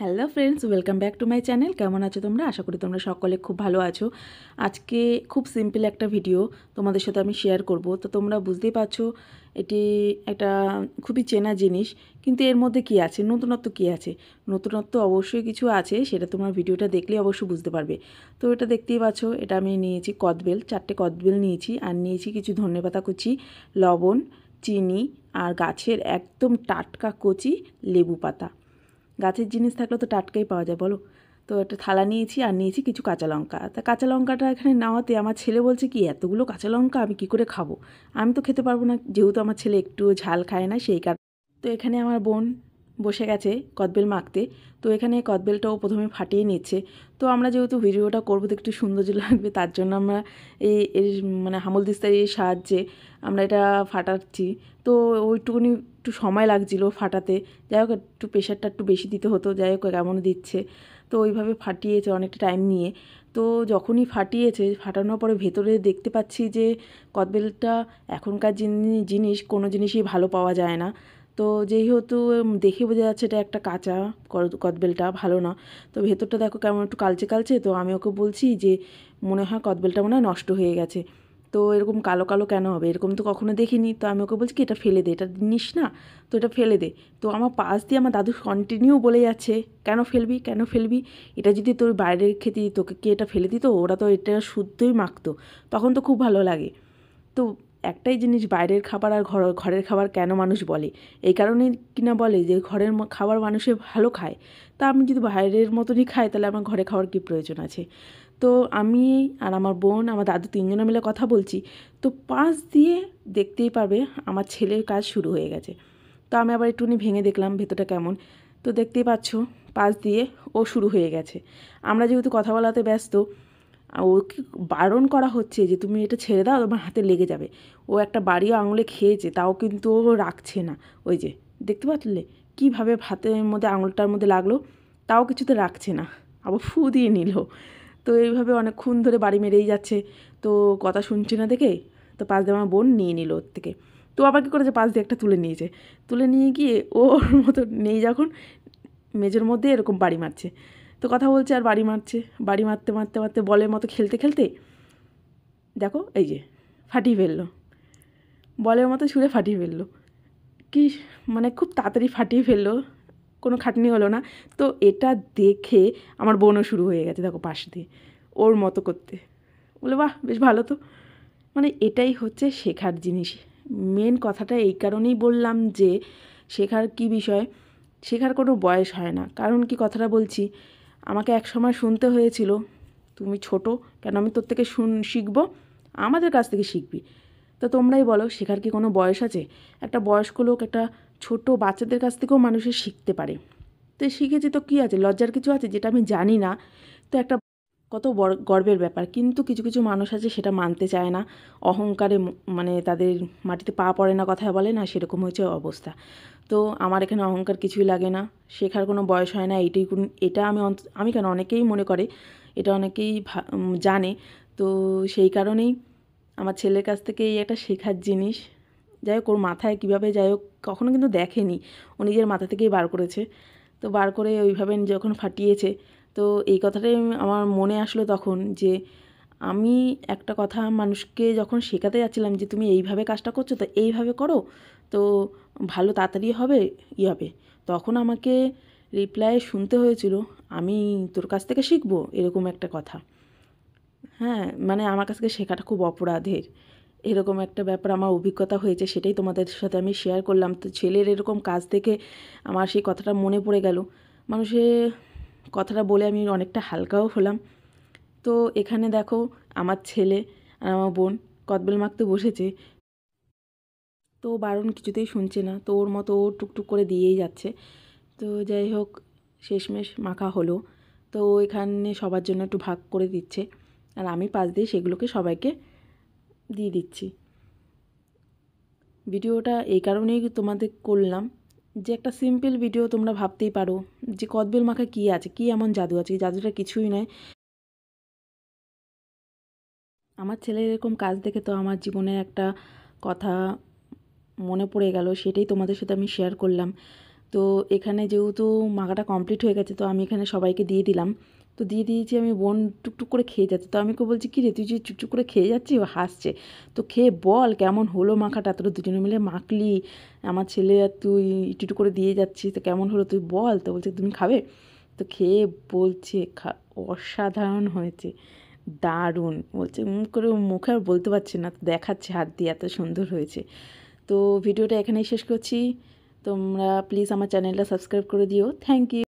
Hello friends, welcome back to my channel. কেমন আছো তোমরা? আশা করি তোমরা সকলে খুব ভালো আছো। আজকে খুব সিম্পল একটা ভিডিও তোমাদের সাথে আমি শেয়ার করব। তো তোমরা বুঝতেই পারছো এটি একটা খুবই চেনা জিনিস, কিন্তু এর মধ্যে কি আছে, নতুনত্ব কি আছে? নতুনত্ব অবশ্যই কিছু আছে, সেটা তোমরা ভিডিওটা দেখলেই অবশ্যই বুঝতে পারবে। তো এটা দেখতেই পাচ্ছো, এটা আমি নিয়েছি কদবেল, 4টে কদবেল নিয়েছি, আর নিয়েছি কিছু ধনেপাতা কুচি, লবণ, চিনি, আর গাছের একদম টাটকা কচি লেবু পাতা। গাছের জিনিস থাকলে তো টাটকাই পাওয়া যায়, বলো? তো একটা থালা নিয়েছি, আর নিয়েছি কিছু কাঁচা লঙ্কা। তা কাঁচা লঙ্কাটা এখানে নেওয়াতে আমার ছেলে বলছে, কি এতগুলো কাঁচা লঙ্কা আমি কী করে খাবো? আমি তো খেতে পারবো না, যেহেতু আমার ছেলে একটুও ঝাল খায় না, সেই কারণে। তো এখানে আমার বোন বসে গেছে কদবেল মাখতে। তো এখানে কদবেলটাও প্রথমে ফাটিয়ে নিচ্ছে। তো আমরা যেহেতু ভিডিওটা করবো তো একটু সৌন্দর্য লাগবে, তার জন্য আমরা এর মানে হামল দিস্তারির সাহায্যে আমরা এটা ফাটাচ্ছি। তো ওইটুকুনি একটু সময় লাগছিলো ফাটাতে। যাই হোক, একটু প্রেশারটা একটু বেশি দিতে হতো, যাই হোক কেমন দিচ্ছে। তো ওইভাবে ফাটিয়েছে অনেকটা টাইম নিয়ে। তো যখনই ফাটিয়েছে, ফাটানোর পরে ভেতরে দেখতে পাচ্ছি যে কদবেলটা এখনকার জিনিস কোনো জিনিসই ভালো পাওয়া যায় না। তো যেহেতু দেখে বোঝা যাচ্ছে এটা একটা কাঁচা কদবেলটা ভালো না। তো ভেতরটা দেখো কেমন একটু কালচে কালচে। তো আমি ওকে বলছি যে মনে হয় কদবেলটা মনে হয় নষ্ট হয়ে গেছে। তো এরকম কালো কালো কেন হবে? এরকম তো কখনো দেখিনি। তো আমি ওকে বলছি কি, এটা ফেলে দে, এটা নিস না, তো এটা ফেলে দে। তো আমার পাশ দিয়ে আমার দাদু কন্টিনিউ বলে যাচ্ছে, কেন ফেলবি, কেন ফেলবি? এটা যদি তোর বাইরে খেতে তোকে কি এটা ফেলে দিত? ওরা তো এটা শুদ্ধই মাখতো, তখন তো খুব ভালো লাগে। তো একটাই জিনিস, বাইরের খাবার আর ঘরের খাবার কেন মানুষ বলে, এই কারণেই কিনা বলে যে ঘরের খাবার মানুষে ভালো খায়। তা আমি যদি বাইরের মতনই খাই, তাহলে আমার ঘরে খাওয়ার কী প্রয়োজন আছে? তো আমি আর আমার বোন, আমার দাদু তিনজনে মিলে কথা বলছি। তো পাশ দিয়ে দেখতেই পারবে আমার ছেলের কাজ শুরু হয়ে গেছে। তো আমি আবার একটুখানি ভেঙে দেখলাম ভেতরটা কেমন। তো দেখতেই পাচ্ছ, পাশ দিয়ে ও শুরু হয়ে গেছে। আমরা যেহেতু কথা বলাতে ব্যস্ত, ওকে বারণ করা হচ্ছে যে তুমি এটা ছেড়ে দাও, তোমার হাতে লেগে যাবে। ও একটা বাড়িও আঙুলে খেয়েছে, তাও কিন্তু ও রাখছে না। ওই যে দেখতে পাচ্ছিলে কীভাবে ভাতের মধ্যে আঙুলটার মধ্যে লাগলো, তাও কিছুতে রাখছে না, আবার ফু দিয়ে নিল। তো এইভাবে অনেকক্ষণ ধরে বাড়ি মেরেই যাচ্ছে। তো কথা শুনছি না দেখে, তো পাশ দিয়ে আমার বোন নিয়ে নিল ওর থেকে। তো আবার কী করেছে, পাশ দিয়ে একটা তুলে নিয়েছে। তুলে নিয়ে গিয়ে ওর মতো নেই যখন মেজের মধ্যে এরকম বাড়ি মারছে। তো কথা বলছে আর বাড়ি মারছে, বাড়ি মারতে মারতে মারতে বলের মতো খেলতে খেলতে দেখো এই যে ফাটিয়ে ফেললো, বলের মতো ছুঁড়ে ফাটিয়ে ফেললো। কি মানে খুব তাড়াতাড়ি ফাটিয়ে ফেললো, কোনো খাটনি হলো না। তো এটা দেখে আমার বোনও শুরু হয়ে গেছে দেখো পাশ দিয়ে ওর মতো করতে। বলে বাহ, বেশ ভালো তো। মানে এটাই হচ্ছে শেখার জিনিস। মেন কথাটা এই কারণেই বললাম যে শেখার কি বিষয়, শেখার কোনো বয়স হয় না। কারণ কি কথাটা বলছি, আমাকে এক সময় শুনতে হয়েছিল, তুমি ছোট, কেন আমি তোর থেকে শিখবো? আমাদের কাছ থেকে শিখবি। তো তোমরাই বলো, শেখার কি কোনো বয়স আছে? একটা বয়স্ক লোক একটা ছোট বাচ্চাদের কাছ থেকেও মানুষের শিখতে পারে। তো শিখেছি তো কী আছে, লজ্জার কিছু আছে? যেটা আমি জানি না, তো একটা কত বড় গর্বের ব্যাপার। কিন্তু কিছু কিছু মানুষ আছে সেটা মানতে চায় না, অহংকারে মানে তাদের মাটিতে পা পড়ে না, কথায় বলে না, সেরকম হয়েছে অবস্থা। তো আমার এখানে অহংকার কিছুই লাগে না, শেখার কোনো বয়স হয় না। এটা আমি কেন, অনেকেই মনে করে, এটা অনেকেই জানে। তো সেই কারণেই আমার ছেলের কাছ থেকে এই একটা শেখার জিনিস। যাই হোক, ওর মাথায় কীভাবে, যাই হোক কখনও কিন্তু দেখেনি, ও নিজের মাথা থেকেই বার করেছে। তো বার করে ওইভাবে যখন ফাটিয়েছে, তো এই কথাটাই আমার মনে আসলো তখন যে আমি একটা কথা মানুষকে যখন শেখাতে যাচ্ছিলাম যে তুমি এইভাবে কাজটা করছো, তো এইভাবে করো, তো ভালো তাড়াতাড়ি হবে, হবে। তখন আমাকে রিপ্লাই শুনতে হয়েছিল, আমি তোর কাছ থেকে শিখবো, এরকম একটা কথা। হ্যাঁ, মানে আমার কাছ থেকে শেখাটা খুব অপরাধের, এরকম একটা ব্যাপার আমার অভিজ্ঞতা হয়েছে, সেটাই তোমাদের সাথে আমি শেয়ার করলাম। তো ছেলের এরকম কাজ থেকে আমার সেই কথাটা মনে পড়ে গেল। মানুষের কথাটা বলে আমি অনেকটা হালকাও হলাম। তো এখানে দেখো, আমার ছেলে আর আমার বোন কদবেল মাখতে বসেছে। তো বারণ কিছুতেই শুনছে না, তো ওর মতো ও টুকটুক করে দিয়েই যাচ্ছে। তো যাই হোক, শেষমেশ মাখা হলো। তো এখানে সবার জন্য একটু ভাগ করে দিচ্ছে, আর আমি পাশ দিয়ে সেগুলোকে সবাইকে দিয়ে দিচ্ছি। ভিডিওটা এই কারণেই তোমাদের করলাম যে একটা সিম্পল ভিডিও, তোমরা ভাবতেই পারো যে কদবেল মাখা কী আছে, কী এমন জাদু আছে? এই জাদুটা কিছুই নয়। আমার ছেলের এরকম কাজ দেখে তো আমার জীবনের একটা কথা মনে পড়ে গেল, সেটাই তোমাদের সাথে আমি শেয়ার করলাম। তো এখানে যেহেতু মাখাটা কমপ্লিট হয়ে গেছে, তো আমি এখানে সবাইকে দিয়ে দিলাম। তো দিয়ে দিয়েছি, আমি বোন টুকটুক করে খেয়ে যাচ্ছে। তো আমি ওকে বলছি, কী রে তুই যে চুপচুপ করে খেয়ে যাচ্ছিস? ও হাসছে। তো খেয়ে বল কেমন হলো মাখাটা, তোরা দুজনে মিলে মাখলি, আমার ছেলে আর তুই একটু একটু করে দিয়ে যাচ্ছিস, তো কেমন হলো তুই বল। তো বলছে তুমি খাবে? তো খেয়ে বলছে অসাধারণ হয়েছে, দারুণ বলছে, করে মুখে আর বলতে পারছি না, দেখাচ্ছে হাত দিয়ে এত সুন্দর হয়েছে। তো ভিডিওটা এখানেই শেষ করছি। তোমরা প্লিজ আমার চ্যানেলটা সাবস্ক্রাইব করে দিও। Thank you.